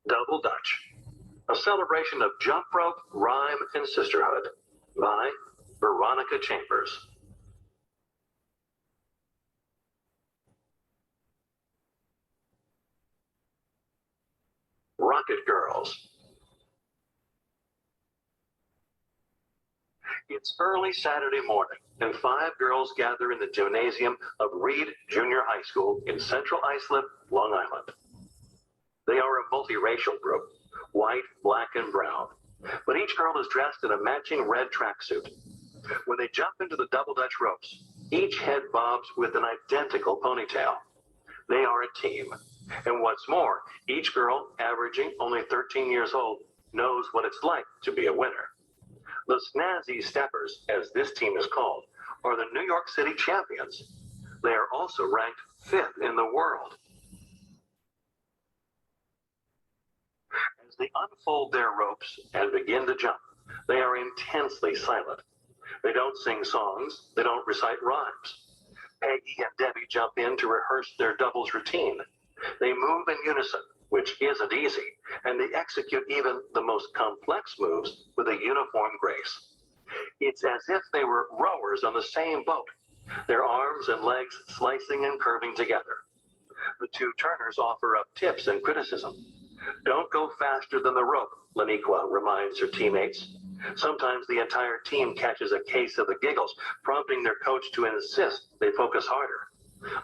Double Dutch, a celebration of jump rope, rhyme, and sisterhood, by Veronica Chambers. Rocket Girls. It's early Saturday morning, and 5 girls gather in the gymnasium of Reed Junior High School in Central Islip, Long Island. They are a multiracial group, white, black, and brown, but each girl is dressed in a matching red tracksuit. When they jump into the double Dutch ropes, each head bobs with an identical ponytail. They are a team, and what's more, each girl, averaging only 13 years old, knows what it's like to be a winner. The Snazzy Steppers, as this team is called, are the New York City champions. They are also ranked 5th in the world. As they unfold their ropes and begin to jump, they are intensely silent. They don't sing songs, they don't recite rhymes. Peggy and Debbie jump in to rehearse their doubles routine. They move in unison, which isn't easy, and they execute even the most complex moves with a uniform grace. It's as if they were rowers on the same boat, their arms and legs slicing and curving together. The 2 turners offer up tips and criticism. Don't go faster than the rope, Laniqua reminds her teammates. Sometimes the entire team catches a case of the giggles, prompting their coach to insist they focus harder.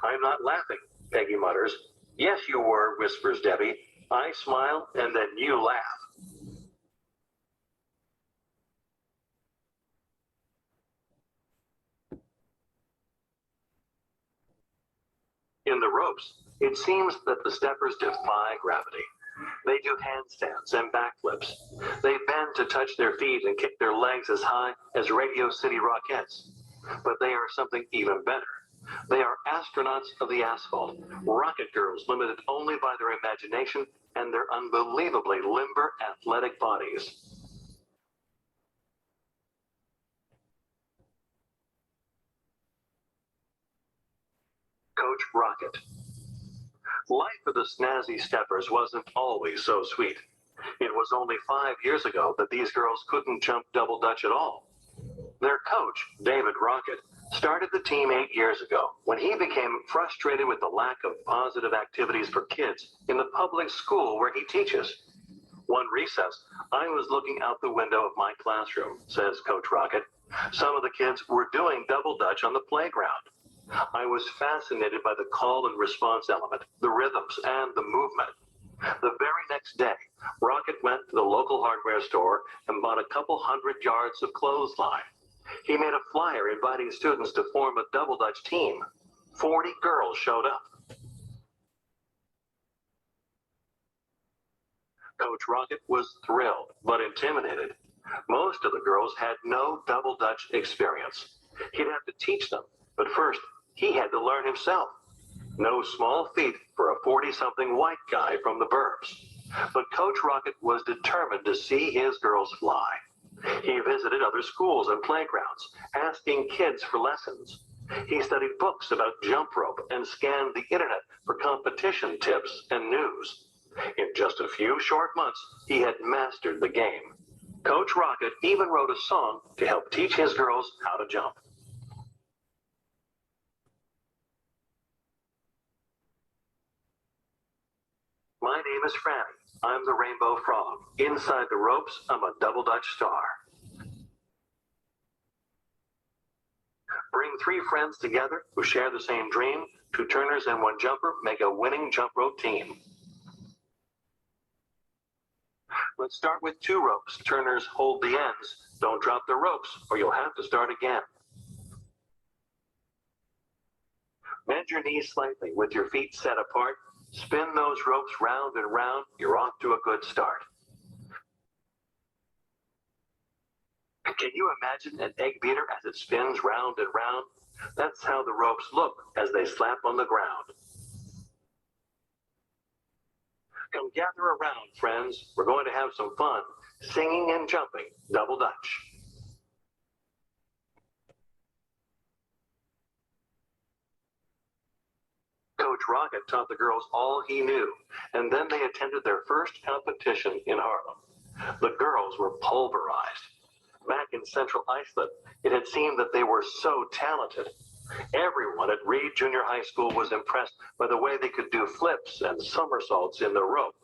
I'm not laughing, Peggy mutters. Yes, you were, whispers Debbie. I smile, and then you laugh. In the ropes, it seems that the steppers defy gravity. They do handstands and backflips. They bend to touch their feet and kick their legs as high as Radio City Rockettes. But they are something even better. They are astronauts of the asphalt, rocket girls limited only by their imagination and their unbelievably limber athletic bodies. Coach Rocket. Life for the Snazzy Steppers wasn't always so sweet. It was only 5 years ago that these girls couldn't jump double Dutch at all. Their coach, David Rocket, started the team 8 years ago when he became frustrated with the lack of positive activities for kids in the public school where he teaches. One recess, I was looking out the window of my classroom, says Coach Rocket. Some of the kids were doing double Dutch on the playground. I was fascinated by the call and response element, the rhythms, and the movement. The very next day, Rocket went to the local hardware store and bought a couple 100 yards of clothesline. He made a flyer inviting students to form a double Dutch team. 40 girls showed up. Coach Rocket was thrilled, but intimidated. Most of the girls had no double Dutch experience. He'd have to teach them, but first, he had to learn himself. No small feat for a 40-something white guy from the burbs. But Coach Rocket was determined to see his girls fly. He visited other schools and playgrounds, asking kids for lessons. He studied books about jump rope and scanned the internet for competition tips and news. In just a few short months, he had mastered the game. Coach Rocket even wrote a song to help teach his girls how to jump. My name is Franny. I'm the Rainbow Frog. Inside the ropes, I'm a double Dutch star. Bring 3 friends together who share the same dream. 2 turners and 1 jumper make a winning jump rope team. Let's start with 2 ropes. Turners hold the ends. Don't drop the ropes or you'll have to start again. Bend your knees slightly with your feet set apart. Spin those ropes round and round. You're off to a good start. Can you imagine an egg beater as it spins round and round? That's how the ropes look as they slap on the ground. Come gather around, friends. We're going to have some fun, singing and jumping double Dutch. Coach Coach Rocket taught the girls all he knew, and then they attended their first competition in Harlem. The girls were pulverized. Back in Central Iceland, it had seemed that they were so talented. Everyone at Reed Junior High School was impressed by the way they could do flips and somersaults in the rope.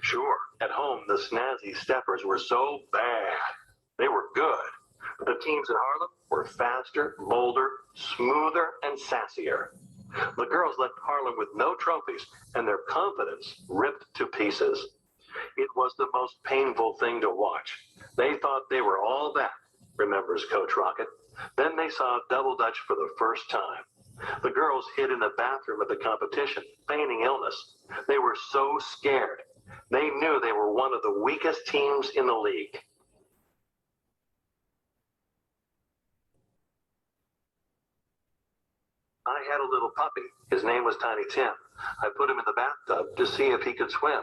Sure, at home, the snazzy steppers were so bad. They were good. But the teams in Harlem were faster, bolder, smoother, and sassier. The girls left Harlem with no trophies, and their confidence ripped to pieces. It was the most painful thing to watch. They thought they were all that, remembers Coach Rocket. Then they saw double dutch for the first time. The girls hid in the bathroom at the competition, feigning illness. They were so scared. They knew they were one of the weakest teams in the league. I had a little puppy. His name was Tiny Tim. I put him in the bathtub to see if he could swim.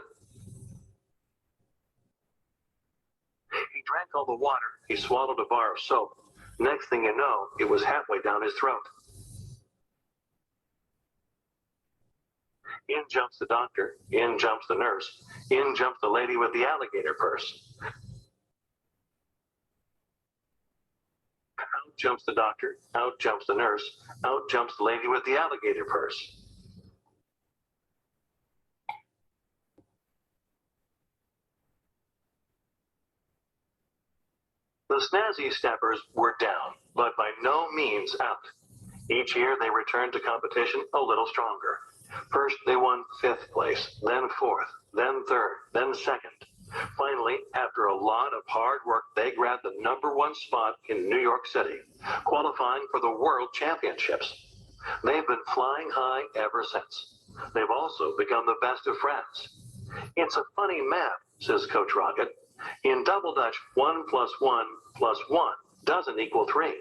He drank all the water. He swallowed a bar of soap. Next thing you know, it was halfway down his throat. In jumps the doctor. In jumps the nurse. In jumps the lady with the alligator purse. Out jumps the doctor. Out jumps the nurse. Out jumps the lady with the alligator purse. The snazzy steppers were down, but by no means out. Each year they returned to competition a little stronger. First they won 5th place, then 4th, then 3rd, then 2nd. Finally, after a lot of hard work, they grabbed the #1 spot in New York City, qualifying for the World Championships. They've been flying high ever since. They've also become the best of friends. It's a funny math, says Coach Rocket. In double dutch, 1 plus 1 plus 1 doesn't equal 3.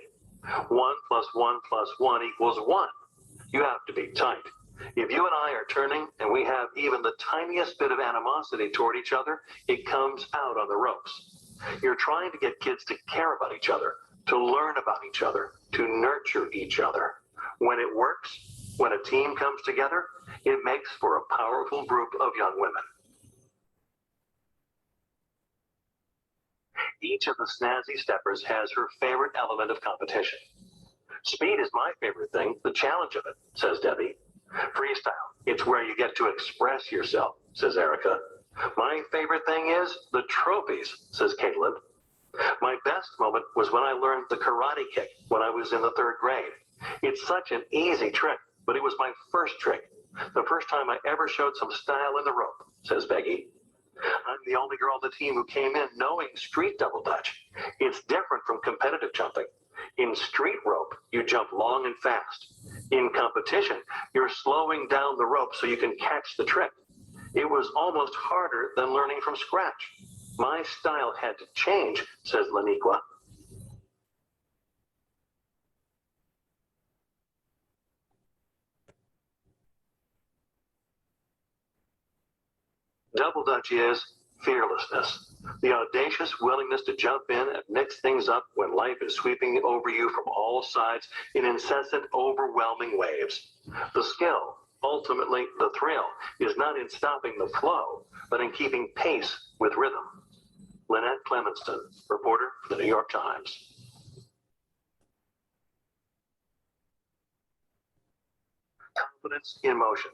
1 plus 1 plus 1 equals 1. You have to be tight. If you and I are turning and we have even the tiniest bit of animosity toward each other, it comes out on the ropes. You're trying to get kids to care about each other, to learn about each other, to nurture each other. When it works, when a team comes together, it makes for a powerful group of young women. Each of the snazzy steppers has her favorite element of competition. Speed is my favorite thing, the challenge of it, says Debbie. Freestyle, it's where you get to express yourself, says Erica. My favorite thing is the trophies, says Caleb. My best moment was when I learned the karate kick when I was in the 3rd grade. It's such an easy trick, but it was my first trick. The first time I ever showed some style in the rope, says Peggy. I'm the only girl on the team who came in knowing street double dutch. It's different from competitive jumping. In street rope, you jump long and fast. In competition, you're slowing down the rope so you can catch the trick. It was almost harder than learning from scratch. My style had to change, says Laniqua. Double dutch is fearlessness, the audacious willingness to jump in and mix things up when life is sweeping over you from all sides in incessant, overwhelming waves. The skill, ultimately the thrill, is not in stopping the flow, but in keeping pace with rhythm. Lynette Clemenston, reporter for the New York Times. Confidence in motion.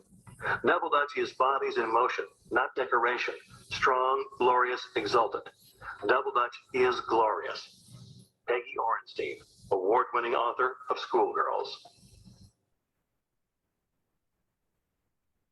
Double dutch is bodies in motion, not decoration. Strong, glorious, exultant. Double dutch is glorious. Peggy Orenstein, award-winning author of Schoolgirls.